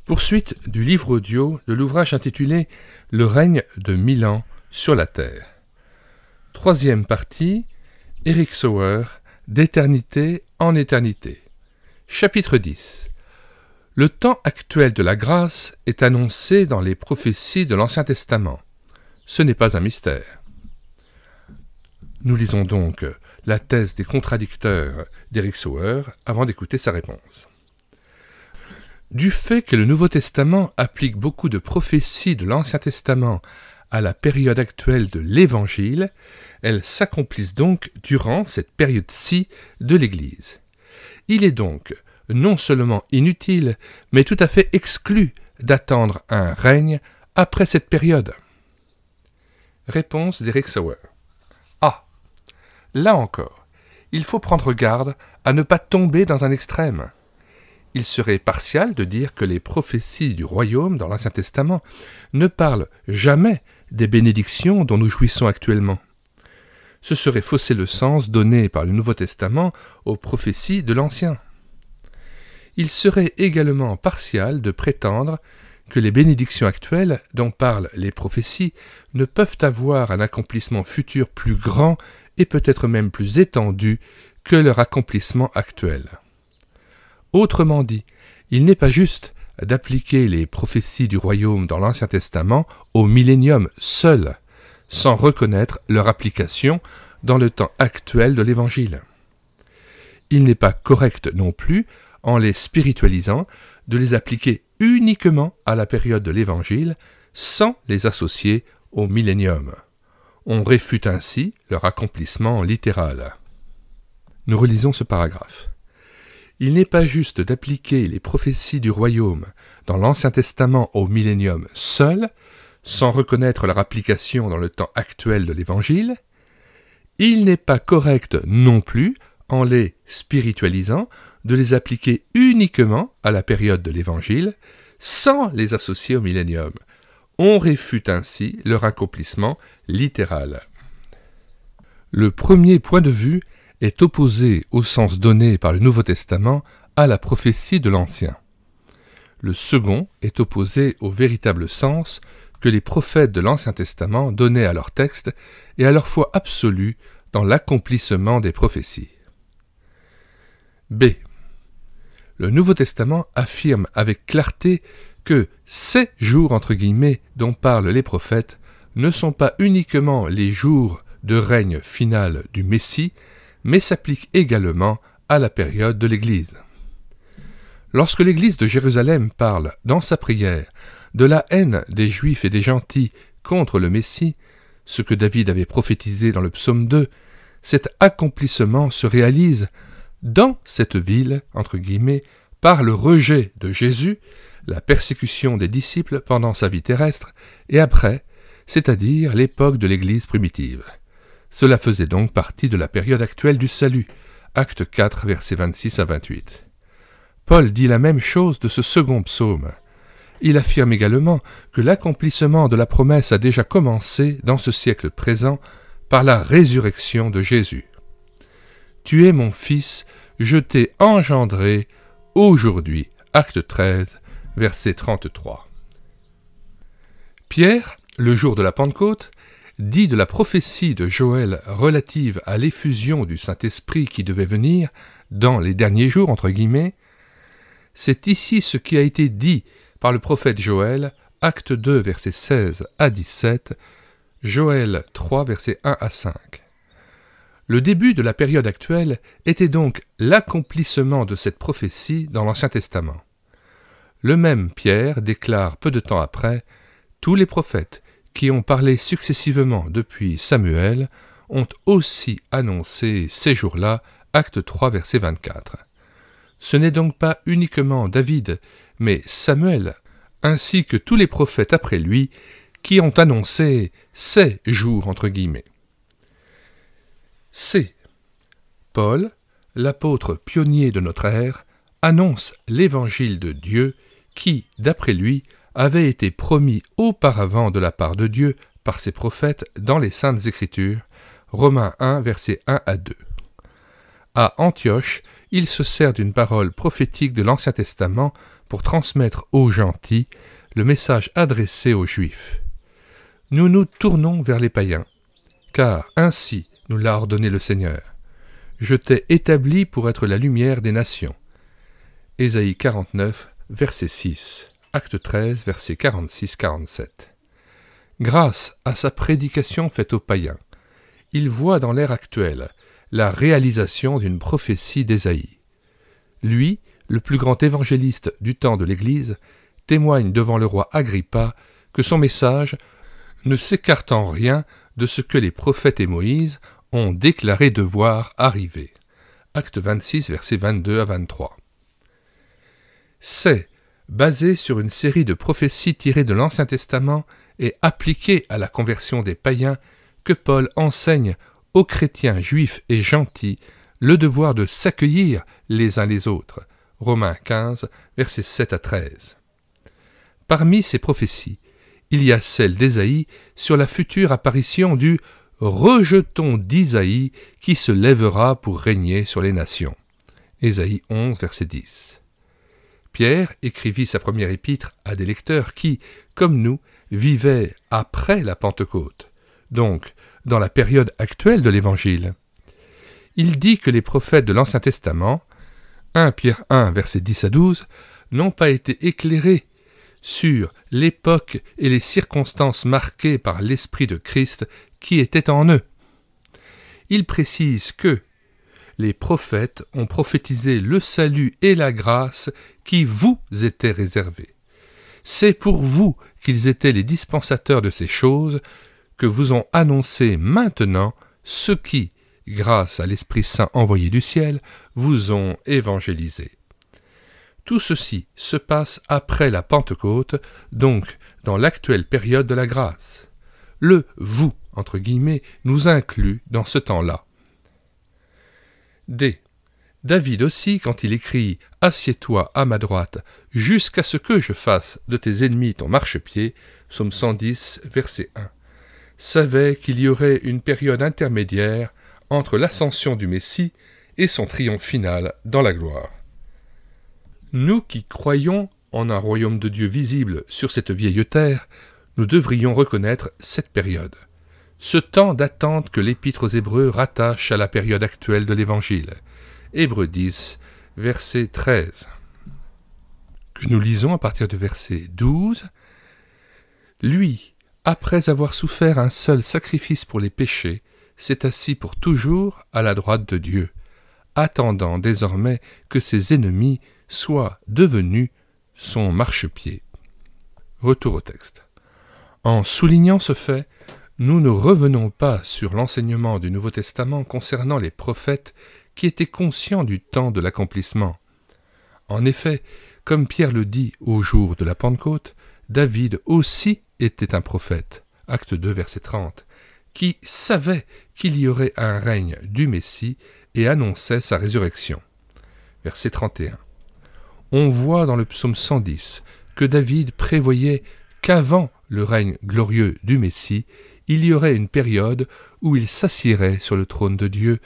Poursuite du livre audio de l'ouvrage intitulé « Le règne de 1000 ans sur la terre ». Troisième partie, Eric Sauer, d'éternité en éternité. Chapitre 10. Le temps actuel de la grâce est annoncé dans les prophéties de l'Ancien Testament. Ce n'est pas un mystère. Nous lisons donc la thèse des contradicteurs d'Eric Sauer avant d'écouter sa réponse. Du fait que le Nouveau Testament applique beaucoup de prophéties de l'Ancien Testament à la période actuelle de l'Évangile, elles s'accomplissent donc durant cette période-ci de l'Église. Il est donc non seulement inutile, mais tout à fait exclu d'attendre un règne après cette période. Réponse d'Eric Sauer. Ah, là encore, il faut prendre garde à ne pas tomber dans un extrême. Il serait partial de dire que les prophéties du royaume dans l'Ancien Testament ne parlent jamais des bénédictions dont nous jouissons actuellement. Ce serait fausser le sens donné par le Nouveau Testament aux prophéties de l'Ancien. Il serait également partial de prétendre que les bénédictions actuelles dont parlent les prophéties ne peuvent avoir un accomplissement futur plus grand et peut-être même plus étendu que leur accomplissement actuel. Autrement dit, il n'est pas juste d'appliquer les prophéties du royaume dans l'Ancien Testament au millénium seul, sans reconnaître leur application dans le temps actuel de l'Évangile. Il n'est pas correct non plus, en les spiritualisant, de les appliquer uniquement à la période de l'Évangile, sans les associer au millénium. On réfute ainsi leur accomplissement littéral. Nous relisons ce paragraphe. Il n'est pas juste d'appliquer les prophéties du royaume dans l'Ancien Testament au millénium seul, sans reconnaître leur application dans le temps actuel de l'Évangile. Il n'est pas correct non plus, en les spiritualisant, de les appliquer uniquement à la période de l'Évangile, sans les associer au millénium. On réfute ainsi leur accomplissement littéral. Le premier point de vue est opposé au sens donné par le Nouveau Testament à la prophétie de l'Ancien. Le second est opposé au véritable sens que les prophètes de l'Ancien Testament donnaient à leur texte et à leur foi absolue dans l'accomplissement des prophéties. B. Le Nouveau Testament affirme avec clarté que ces jours entre guillemets dont parlent les prophètes ne sont pas uniquement les jours de règne final du Messie, mais s'applique également à la période de l'Église. Lorsque l'Église de Jérusalem parle, dans sa prière, de la haine des Juifs et des gentils contre le Messie, ce que David avait prophétisé dans le psaume 2, cet accomplissement se réalise dans cette ville, entre guillemets, par le rejet de Jésus, la persécution des disciples pendant sa vie terrestre, et après, c'est-à-dire l'époque de l'Église primitive. Cela faisait donc partie de la période actuelle du salut, acte 4, versets 26 à 28. Paul dit la même chose de ce second psaume. Il affirme également que l'accomplissement de la promesse a déjà commencé dans ce siècle présent par la résurrection de Jésus. « Tu es mon fils, je t'ai engendré aujourd'hui » acte 13, verset 33. Pierre, le jour de la Pentecôte, dit de la prophétie de Joël relative à l'effusion du Saint-Esprit qui devait venir dans les derniers jours, entre guillemets, c'est ici ce qui a été dit par le prophète Joël, acte 2, versets 16 à 17, Joël 3, versets 1 à 5. Le début de la période actuelle était donc l'accomplissement de cette prophétie dans l'Ancien Testament. Le même Pierre déclare peu de temps après « Tous les prophètes qui ont parlé successivement depuis Samuel, ont aussi annoncé ces jours-là, acte 3, verset 24. Ce n'est donc pas uniquement David, mais Samuel, ainsi que tous les prophètes après lui, qui ont annoncé ces jours, entre guillemets. C. Paul, l'apôtre pionnier de notre ère, annonce l'évangile de Dieu qui, d'après lui, avait été promis auparavant de la part de Dieu par ses prophètes dans les Saintes Écritures, Romains 1, versets 1 à 2. À Antioche, il se sert d'une parole prophétique de l'Ancien Testament pour transmettre aux gentils le message adressé aux Juifs. Nous nous tournons vers les païens, car ainsi nous l'a ordonné le Seigneur. Je t'ai établi pour être la lumière des nations. Ésaïe 49, verset 6, Acte 13, versets 46-47. Grâce à sa prédication faite aux païens, il voit dans l'ère actuelle la réalisation d'une prophétie d'Ésaïe. Lui, le plus grand évangéliste du temps de l'Église, témoigne devant le roi Agrippa que son message ne s'écarte en rien de ce que les prophètes et Moïse ont déclaré devoir arriver. Acte 26, versets 22 à 23. C'est, basé sur une série de prophéties tirées de l'Ancien Testament et appliquées à la conversion des païens, que Paul enseigne aux chrétiens juifs et gentils le devoir de s'accueillir les uns les autres. Romains 15, versets 7 à 13. Parmi ces prophéties, il y a celle d'Ésaïe sur la future apparition du « rejeton d'Isaïe qui se lèvera pour régner sur les nations ». Ésaïe 11, verset 10. Pierre écrivit sa première épître à des lecteurs qui, comme nous, vivaient après la Pentecôte, donc dans la période actuelle de l'Évangile. Il dit que les prophètes de l'Ancien Testament, 1 Pierre 1, versets 10 à 12, n'ont pas été éclairés sur l'époque et les circonstances marquées par l'Esprit de Christ qui était en eux. Il précise que les prophètes ont prophétisé le salut et la grâce qui vous étaient réservés. C'est pour vous qu'ils étaient les dispensateurs de ces choses que vous ont annoncé maintenant ceux qui, grâce à l'Esprit Saint envoyé du ciel, vous ont évangélisé. Tout ceci se passe après la Pentecôte, donc dans l'actuelle période de la grâce. Le « vous » entre guillemets, nous inclut dans ce temps-là. D. David aussi, quand il écrit « Assieds-toi à ma droite, jusqu'à ce que je fasse de tes ennemis ton marchepied » Psaume 110, verset 1, savait qu'il y aurait une période intermédiaire entre l'ascension du Messie et son triomphe final dans la gloire. Nous qui croyons en un royaume de Dieu visible sur cette vieille terre, nous devrions reconnaître cette période, ce temps d'attente que l'Épître aux Hébreux rattache à la période actuelle de l'Évangile. Hébreux 10, verset 13, que nous lisons à partir du verset 12. Lui, après avoir souffert un seul sacrifice pour les péchés, s'est assis pour toujours à la droite de Dieu, attendant désormais que ses ennemis soient devenus son marchepied. Retour au texte. En soulignant ce fait, nous ne revenons pas sur l'enseignement du Nouveau Testament concernant les prophètes qui étaient conscients du temps de l'accomplissement. En effet, comme Pierre le dit au jour de la Pentecôte, David aussi était un prophète, acte 2, verset 30, qui savait qu'il y aurait un règne du Messie et annonçait sa résurrection. Verset 31. On voit dans le psaume 110 que David prévoyait qu'avant le règne glorieux du Messie, il y aurait une période où il s'assiérait sur le trône de Dieu,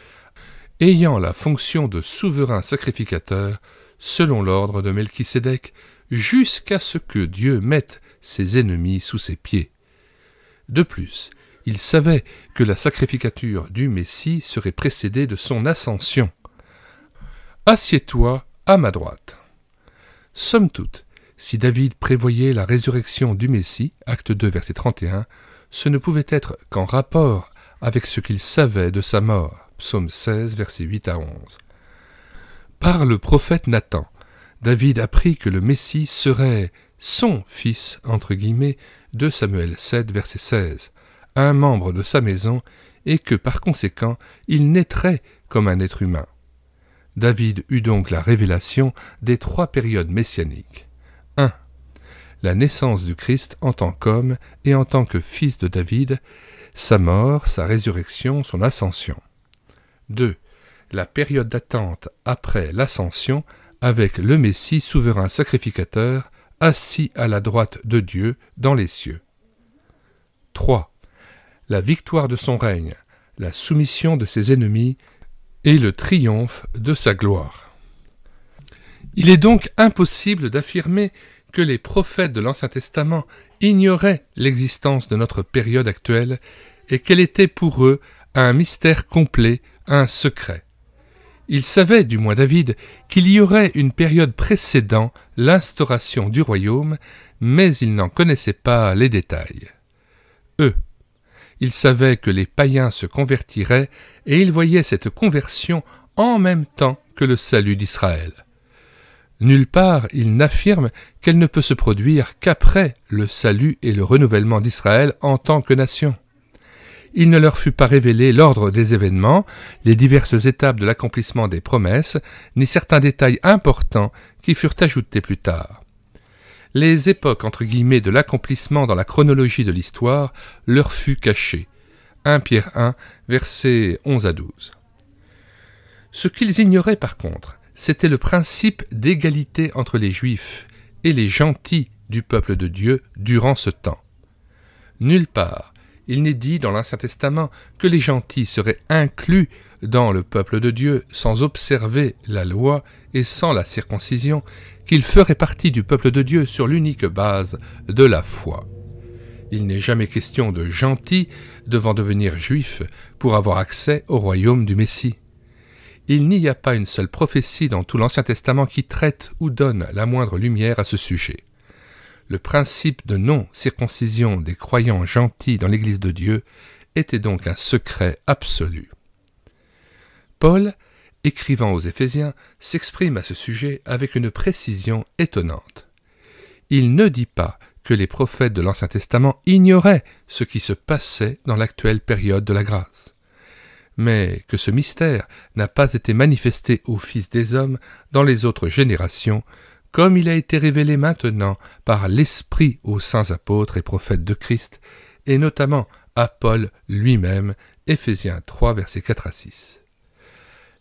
ayant la fonction de souverain sacrificateur selon l'ordre de Melchisédek, jusqu'à ce que Dieu mette ses ennemis sous ses pieds. De plus, il savait que la sacrificature du Messie serait précédée de son ascension. « Assieds-toi à ma droite ». Somme toute, si David prévoyait la résurrection du Messie, acte 2, verset 31, ce ne pouvait être qu'en rapport avec ce qu'il savait de sa mort, psaume 16, versets 8 à 11. Par le prophète Nathan, David apprit que le Messie serait son fils, entre guillemets, de Samuel 7, verset 16, un membre de sa maison, et que par conséquent, il naîtrait comme un être humain. David eut donc la révélation des 3 périodes messianiques. 1. La naissance du Christ en tant qu'homme et en tant que fils de David, sa mort, sa résurrection, son ascension. 2. La période d'attente après l'ascension avec le Messie souverain sacrificateur assis à la droite de Dieu dans les cieux. 3. La victoire de son règne, la soumission de ses ennemis et le triomphe de sa gloire. Il est donc impossible d'affirmer que les prophètes de l'Ancien Testament ignoraient l'existence de notre période actuelle et qu'elle était pour eux un mystère complet, un secret. Ils savaient, du moins David, qu'il y aurait une période précédant l'instauration du royaume, mais ils n'en connaissaient pas les détails. Eux, ils savaient que les païens se convertiraient et ils voyaient cette conversion en même temps que le salut d'Israël. Nulle part il n'affirme qu'elle ne peut se produire qu'après le salut et le renouvellement d'Israël en tant que nation. Il ne leur fut pas révélé l'ordre des événements, les diverses étapes de l'accomplissement des promesses, ni certains détails importants qui furent ajoutés plus tard. Les époques entre guillemets de l'accomplissement dans la chronologie de l'histoire leur fut cachée. 1 Pierre 1, versets 11 à 12. Ce qu'ils ignoraient par contre, c'était le principe d'égalité entre les Juifs et les gentils du peuple de Dieu durant ce temps. Nulle part, il n'est dit dans l'Ancien Testament que les gentils seraient inclus dans le peuple de Dieu sans observer la loi et sans la circoncision, qu'ils feraient partie du peuple de Dieu sur l'unique base de la foi. Il n'est jamais question de gentils devant devenir juifs pour avoir accès au royaume du Messie. Il n'y a pas une seule prophétie dans tout l'Ancien Testament qui traite ou donne la moindre lumière à ce sujet. Le principe de non-circoncision des croyants gentils dans l'Église de Dieu était donc un secret absolu. Paul, écrivant aux Éphésiens, s'exprime à ce sujet avec une précision étonnante. Il ne dit pas que les prophètes de l'Ancien Testament ignoraient ce qui se passait dans l'actuelle période de la grâce, mais que ce mystère n'a pas été manifesté aux fils des hommes dans les autres générations, comme il a été révélé maintenant par l'Esprit aux saints apôtres et prophètes de Christ, et notamment à Paul lui-même, Éphésiens 3, versets 4 à 6.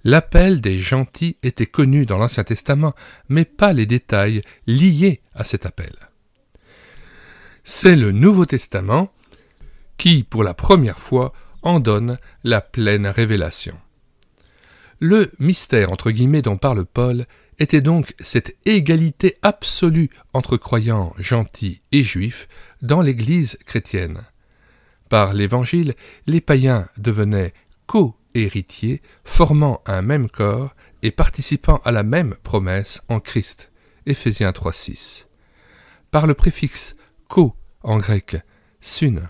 L'appel des gentils était connu dans l'Ancien Testament, mais pas les détails liés à cet appel. C'est le Nouveau Testament qui, pour la première fois, en donne la pleine révélation. Le mystère, entre guillemets, dont parle Paul, était donc cette égalité absolue entre croyants gentils et juifs dans l'Église chrétienne. Par l'Évangile, les païens devenaient co-héritiers, formant un même corps et participant à la même promesse en Christ. Éphésiens 3,6. Par le préfixe « co » en grec, « sun »,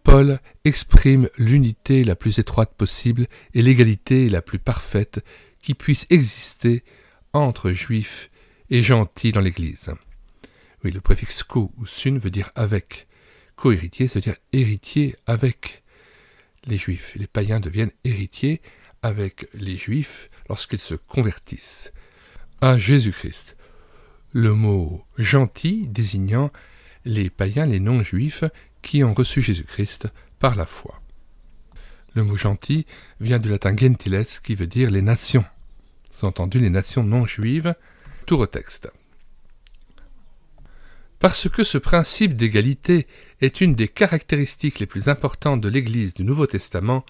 Paul exprime l'unité la plus étroite possible et l'égalité la plus parfaite qui puisse exister entre juifs et gentils dans l'Église. Oui, le préfixe « co » ou « sun » veut dire « avec ». Co-héritier, ça veut dire « héritier avec ». Les juifs, les païens deviennent héritiers avec les juifs lorsqu'ils se convertissent à Jésus-Christ. Le mot « gentil » désignant les païens, les non-juifs, qui ont reçu Jésus-Christ par la foi. Le mot « gentil » vient du latin « gentiles » qui veut dire « les nations ». Sous-entendu, les nations non-juives, tout retexte. Parce que ce principe d'égalité est une des caractéristiques les plus importantes de l'Église du Nouveau Testament,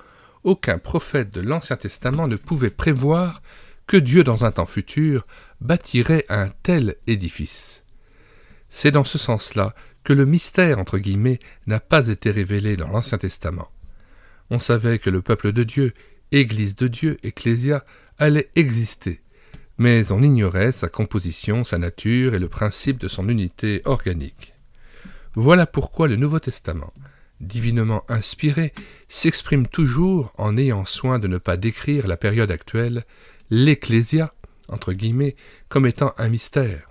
aucun prophète de l'Ancien Testament ne pouvait prévoir que Dieu, dans un temps futur, bâtirait un tel édifice. C'est dans ce sens-là que le mystère, entre guillemets, n'a pas été révélé dans l'Ancien Testament. On savait que le peuple de Dieu, Église de Dieu, Ecclésia, allait exister, mais on ignorait sa composition, sa nature et le principe de son unité organique. Voilà pourquoi le Nouveau Testament, divinement inspiré, s'exprime toujours en ayant soin de ne pas décrire la période actuelle, l'Ecclésia, entre guillemets, comme étant un mystère.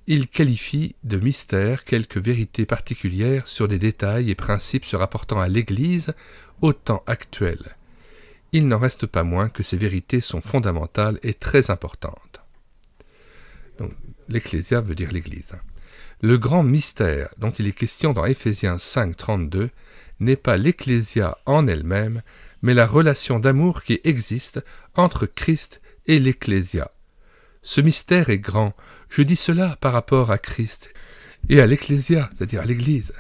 Il qualifie de mystère quelques vérités particulières sur des détails et principes se rapportant à l'Église au temps actuel. Il n'en reste pas moins que ces vérités sont fondamentales et très importantes. Donc, l'Ecclésia veut dire l'Église. Le grand mystère dont il est question dans Éphésiens 5, 32 n'est pas l'Ecclésia en elle-même, mais la relation d'amour qui existe entre Christ et l'Ecclésia. Ce mystère est grand, je dis cela par rapport à Christ et à l'Ecclésia, c'est-à-dire à l'Église.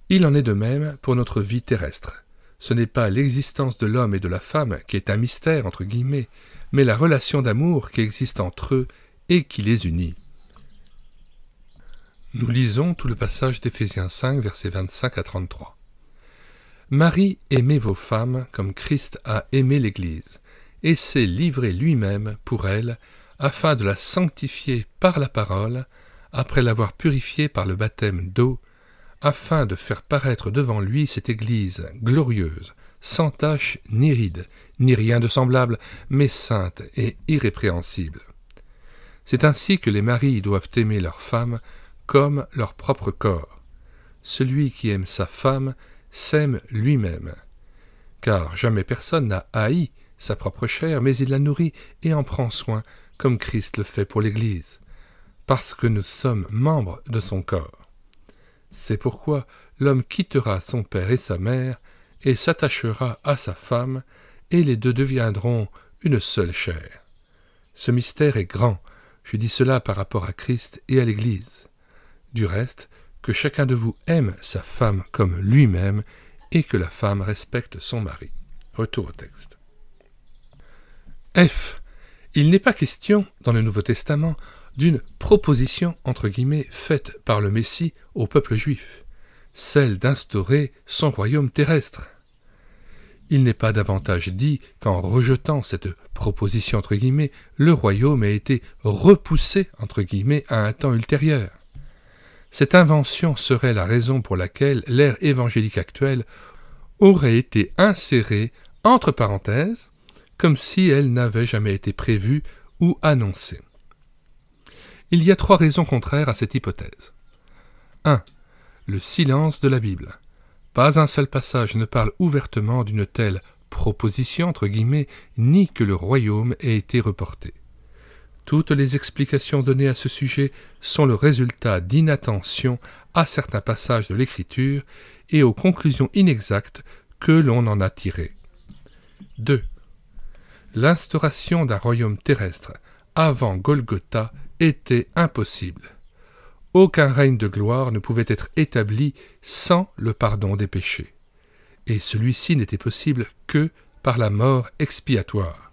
Il en est de même pour notre vie terrestre. Ce n'est pas l'existence de l'homme et de la femme qui est un mystère, entre guillemets, mais la relation d'amour qui existe entre eux et qui les unit. Nous lisons tout le passage d'Éphésiens 5, versets 25 à 33. « Marie, aimez vos femmes comme Christ a aimé l'Église, et s'est livré lui-même pour elle, afin de la sanctifier par la parole, après l'avoir purifiée par le baptême d'eau, afin de faire paraître devant lui cette Église glorieuse, sans tache ni ride, ni rien de semblable, mais sainte et irrépréhensible. C'est ainsi que les maris doivent aimer leurs femmes comme leur propre corps. Celui qui aime sa femme s'aime lui-même. Car jamais personne n'a haï sa propre chair, mais il la nourrit et en prend soin, comme Christ le fait pour l'Église, parce que nous sommes membres de son corps. C'est pourquoi l'homme quittera son père et sa mère, et s'attachera à sa femme, et les deux deviendront une seule chair. Ce mystère est grand, je dis cela par rapport à Christ et à l'Église. Du reste, que chacun de vous aime sa femme comme lui-même, et que la femme respecte son mari. Retour au texte. F. Il n'est pas question, dans le Nouveau Testament, d'une proposition, entre guillemets, faite par le Messie au peuple juif, celle d'instaurer son royaume terrestre. Il n'est pas davantage dit qu'en rejetant cette proposition, entre guillemets, le royaume a été repoussé, entre guillemets, à un temps ultérieur. Cette invention serait la raison pour laquelle l'ère évangélique actuelle aurait été insérée entre parenthèses, comme si elle n'avait jamais été prévue ou annoncée. Il y a 3 raisons contraires à cette hypothèse. 1. Le silence de la Bible. Pas un seul passage ne parle ouvertement d'une telle proposition, entre guillemets, ni que le royaume ait été reporté. Toutes les explications données à ce sujet sont le résultat d'inattention à certains passages de l'Écriture et aux conclusions inexactes que l'on en a tirées. 2. L'instauration d'un royaume terrestre avant Golgotha était impossible. Aucun règne de gloire ne pouvait être établi sans le pardon des péchés, et celui-ci n'était possible que par la mort expiatoire.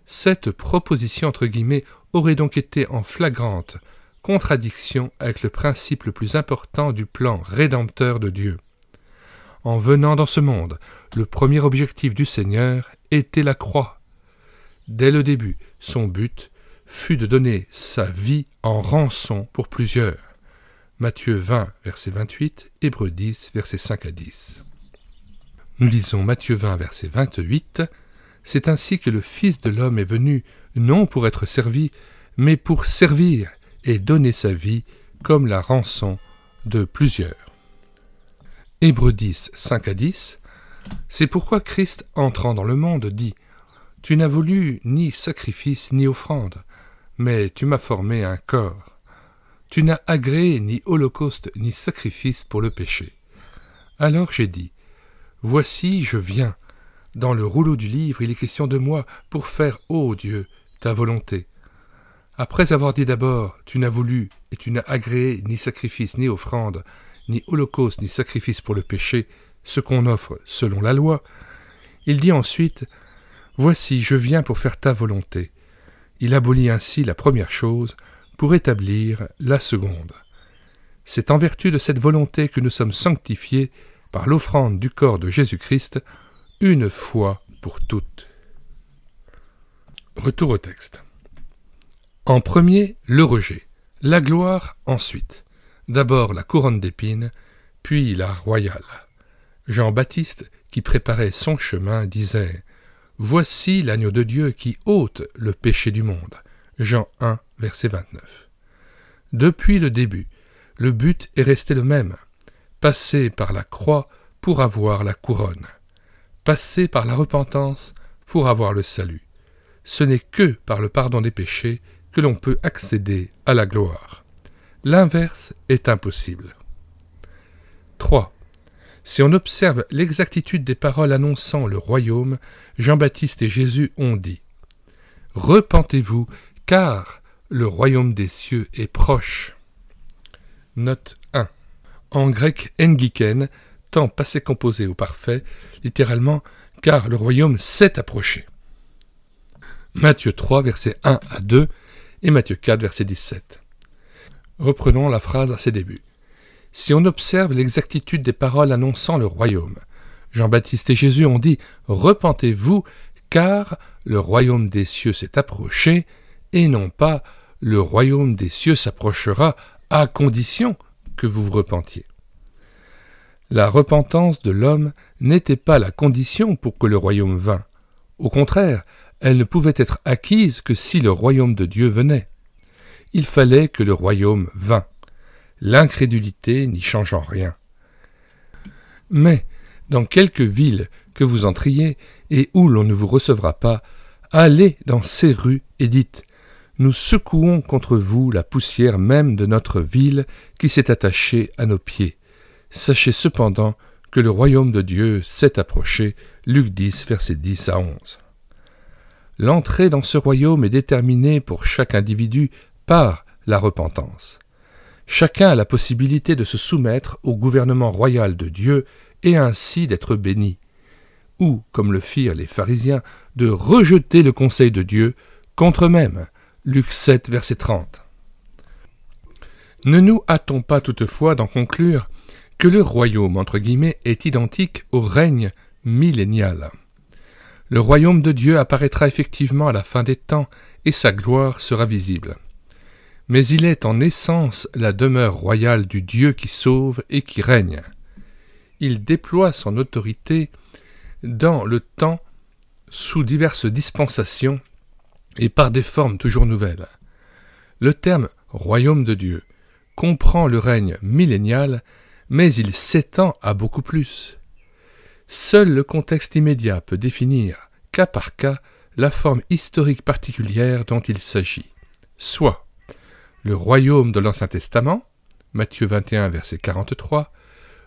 Cette proposition, entre guillemets, aurait donc été en flagrante contradiction avec le principe le plus important du plan rédempteur de Dieu. En venant dans ce monde, le premier objectif du Seigneur était la croix. Dès le début, son but fut de donner sa vie en rançon pour plusieurs. Matthieu 20, verset 28, Hébreux 10, versets 5 à 10. Nous lisons Matthieu 20, verset 28. « C'est ainsi que le Fils de l'homme est venu, non pour être servi, mais pour servir et donner sa vie comme la rançon de plusieurs. » Hébreux 10, 5 à 10. « C'est pourquoi Christ, entrant dans le monde, dit « Tu n'as voulu ni sacrifice ni offrande, mais tu m'as formé un corps. Tu n'as agréé ni holocauste ni sacrifice pour le péché. Alors j'ai dit, voici je viens. Dans le rouleau du livre, il est question de moi pour faire, ô Dieu, ta volonté. Après avoir dit d'abord, tu n'as voulu et tu n'as agréé ni sacrifice ni offrande, ni holocauste ni sacrifice pour le péché, ce qu'on offre selon la loi, il dit ensuite, voici je viens pour faire ta volonté. Il abolit ainsi la première chose pour établir la seconde. C'est en vertu de cette volonté que nous sommes sanctifiés par l'offrande du corps de Jésus-Christ, une fois pour toutes. Retour au texte. En premier, le rejet, la gloire ensuite. D'abord la couronne d'épines, puis la royale. Jean-Baptiste, qui préparait son chemin, disait « Voici l'agneau de Dieu qui ôte le péché du monde. » Jean 1, verset 29. Depuis le début, le but est resté le même. Passer par la croix pour avoir la couronne. Passer par la repentance pour avoir le salut. Ce n'est que par le pardon des péchés que l'on peut accéder à la gloire. L'inverse est impossible. 3. Si on observe l'exactitude des paroles annonçant le royaume, Jean-Baptiste et Jésus ont dit « Repentez-vous, car le royaume des cieux est proche. » Note 1. En grec engiken, temps passé composé au parfait, littéralement « car le royaume s'est approché ». Matthieu 3, versets 1 à 2 et Matthieu 4, verset 17. Reprenons la phrase à ses débuts. Si on observe l'exactitude des paroles annonçant le royaume, Jean-Baptiste et Jésus ont dit « Repentez-vous, car le royaume des cieux s'est approché » et non pas « Le royaume des cieux s'approchera à condition que vous vous repentiez ». La repentance de l'homme n'était pas la condition pour que le royaume vînt. Au contraire, elle ne pouvait être acquise que si le royaume de Dieu venait. Il fallait que le royaume vînt, l'incrédulité n'y changeant rien. Mais, dans quelque ville que vous entriez et où l'on ne vous recevra pas, allez dans ces rues et dites « Nous secouons contre vous la poussière même de notre ville qui s'est attachée à nos pieds. Sachez cependant que le royaume de Dieu s'est approché. » Luc 10, versets 10 à 11. L'entrée dans ce royaume est déterminée pour chaque individu par la repentance. Chacun a la possibilité de se soumettre au gouvernement royal de Dieu et ainsi d'être béni, ou, comme le firent les pharisiens, de rejeter le conseil de Dieu contre eux-mêmes. Luc 7, verset 30. Ne nous hâtons pas toutefois d'en conclure que le royaume, entre guillemets, est identique au règne millénial. Le royaume de Dieu apparaîtra effectivement à la fin des temps et sa gloire sera visible. Mais il est en essence la demeure royale du Dieu qui sauve et qui règne. Il déploie son autorité dans le temps sous diverses dispensations et par des formes toujours nouvelles. Le terme « royaume de Dieu » comprend le règne millénial, mais il s'étend à beaucoup plus. Seul le contexte immédiat peut définir, cas par cas, la forme historique particulière dont il s'agit, soit le royaume de l'Ancien Testament, Matthieu 21, verset 43,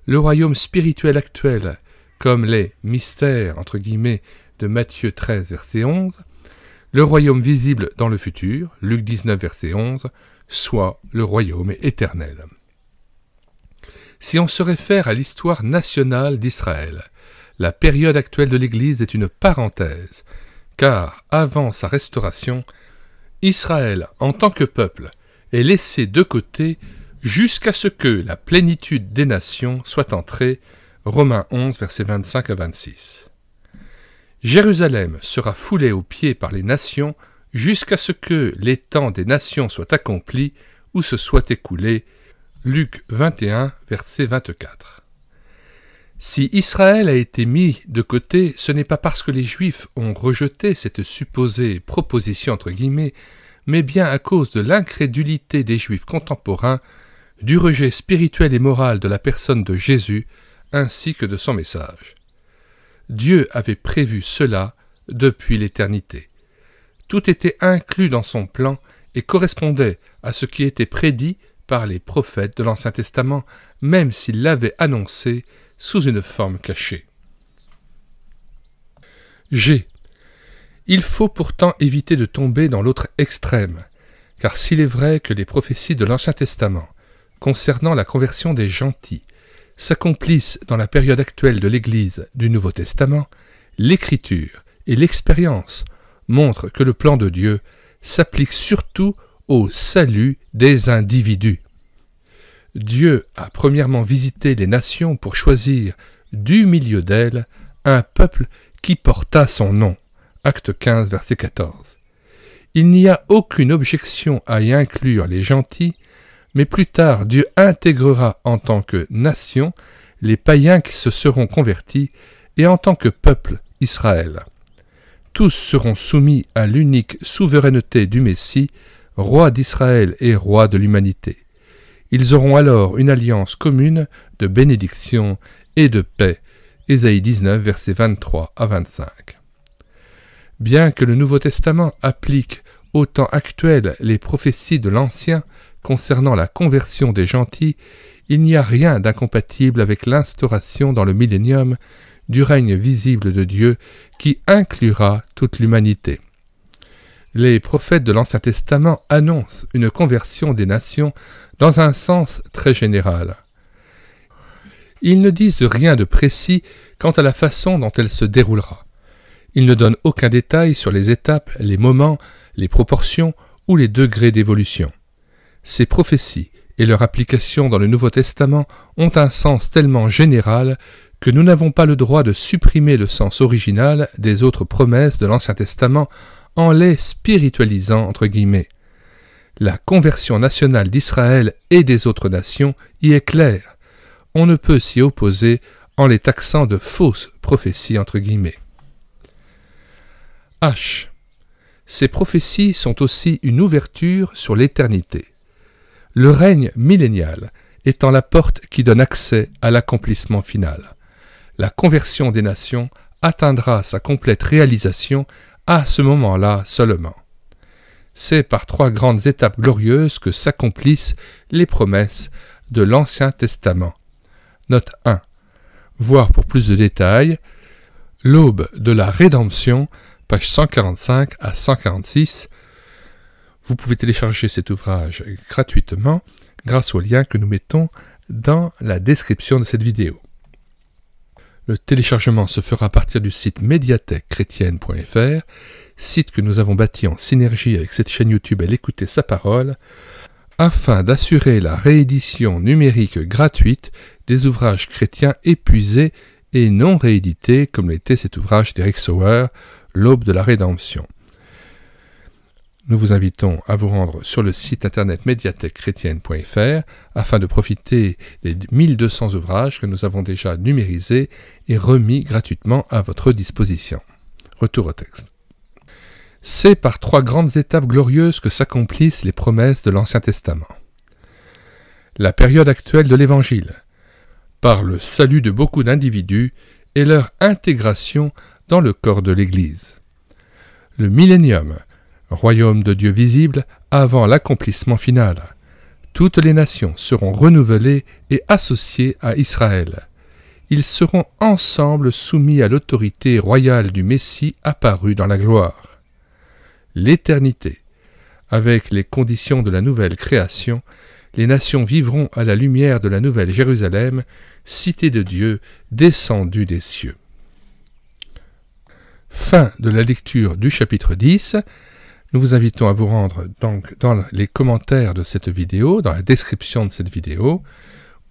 le royaume spirituel actuel, comme les « mystères » entre guillemets de Matthieu 13, verset 11, le royaume visible dans le futur, Luc 19, verset 11, soit le royaume éternel. Si on se réfère à l'histoire nationale d'Israël, la période actuelle de l'Église est une parenthèse, car avant sa restauration, Israël, en tant que peuple, est laissé de côté jusqu'à ce que la plénitude des nations soit entrée, Romains 11, versets 25 à 26. Jérusalem sera foulée aux pieds par les nations jusqu'à ce que les temps des nations soient accomplis ou se soient écoulés, Luc 21, verset 24. Si Israël a été mis de côté, ce n'est pas parce que les Juifs ont rejeté cette supposée proposition entre guillemets, mais bien à cause de l'incrédulité des Juifs contemporains, du rejet spirituel et moral de la personne de Jésus, ainsi que de son message. Dieu avait prévu cela depuis l'éternité. Tout était inclus dans son plan et correspondait à ce qui était prédit par les prophètes de l'Ancien Testament, même s'il l'avait annoncé sous une forme cachée. G. Il faut pourtant éviter de tomber dans l'autre extrême, car s'il est vrai que les prophéties de l'Ancien Testament concernant la conversion des gentils s'accomplissent dans la période actuelle de l'Église du Nouveau Testament, l'Écriture et l'expérience montrent que le plan de Dieu s'applique surtout au salut des individus. Dieu a premièrement visité les nations pour choisir du milieu d'elles un peuple qui porta son nom. Acte 15, verset 14. Il n'y a aucune objection à y inclure les gentils, mais plus tard Dieu intégrera en tant que nation les païens qui se seront convertis et en tant que peuple Israël. Tous seront soumis à l'unique souveraineté du Messie, roi d'Israël et roi de l'humanité. Ils auront alors une alliance commune de bénédiction et de paix. Ésaïe 19, versets 23 à 25. Bien que le Nouveau Testament applique au temps actuel les prophéties de l'Ancien concernant la conversion des gentils, il n'y a rien d'incompatible avec l'instauration dans le millénium du règne visible de Dieu qui inclura toute l'humanité. Les prophètes de l'Ancien Testament annoncent une conversion des nations dans un sens très général. Ils ne disent rien de précis quant à la façon dont elle se déroulera. Il ne donne aucun détail sur les étapes, les moments, les proportions ou les degrés d'évolution. Ces prophéties et leur application dans le Nouveau Testament ont un sens tellement général que nous n'avons pas le droit de supprimer le sens original des autres promesses de l'Ancien Testament en les spiritualisant entre guillemets. La conversion nationale d'Israël et des autres nations y est claire. On ne peut s'y opposer en les taxant de fausses prophéties entre guillemets. H. Ces prophéties sont aussi une ouverture sur l'éternité. Le règne millénial étant la porte qui donne accès à l'accomplissement final. La conversion des nations atteindra sa complète réalisation à ce moment-là seulement. C'est par 3 grandes étapes glorieuses que s'accomplissent les promesses de l'Ancien Testament. Note 1. Voir pour plus de détails l'aube de la rédemption, page 145 à 146. Vous pouvez télécharger cet ouvrage gratuitement grâce au lien que nous mettons dans la description de cette vidéo. Le téléchargement se fera à partir du site médiathèquechrétienne.fr, site que nous avons bâti en synergie avec cette chaîne YouTube Elle écouter sa parole, afin d'assurer la réédition numérique gratuite des ouvrages chrétiens épuisés et non réédités, comme l'était cet ouvrage d'Eric Sauer, L'aube de la rédemption. Nous vous invitons à vous rendre sur le site internet médiathèquechrétienne.fr afin de profiter des 1200 ouvrages que nous avons déjà numérisés et remis gratuitement à votre disposition. Retour au texte. C'est par 3 grandes étapes glorieuses que s'accomplissent les promesses de l'Ancien Testament. La période actuelle de l'Évangile, par le salut de beaucoup d'individus et leur intégration dans le corps de l'Église. Le millénium, royaume de Dieu visible avant l'accomplissement final. Toutes les nations seront renouvelées et associées à Israël. Ils seront ensemble soumis à l'autorité royale du Messie apparu dans la gloire. L'éternité. Avec les conditions de la nouvelle création, les nations vivront à la lumière de la nouvelle Jérusalem, cité de Dieu, descendue des cieux. Fin de la lecture du chapitre 10. Nous vous invitons à vous rendre donc dans les commentaires de cette vidéo, dans la description de cette vidéo,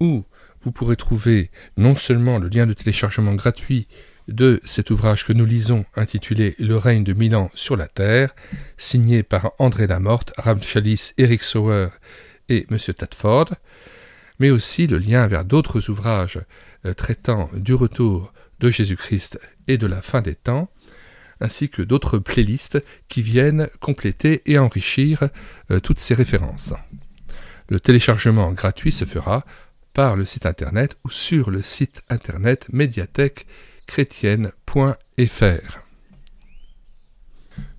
où vous pourrez trouver non seulement le lien de téléchargement gratuit de cet ouvrage que nous lisons intitulé « Le règne de 1000 ans sur la terre », signé par André Lamorte, Ram Chalice, Eric Sauer et M. Tadford, mais aussi le lien vers d'autres ouvrages traitant du retour de Jésus-Christ et de la fin des temps, ainsi que d'autres playlists qui viennent compléter et enrichir toutes ces références. Le téléchargement gratuit se fera par le site internet ou sur le site internet médiathèquechrétienne.fr.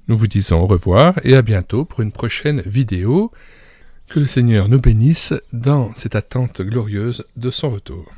Nous vous disons au revoir et à bientôt pour une prochaine vidéo. Que le Seigneur nous bénisse dans cette attente glorieuse de son retour.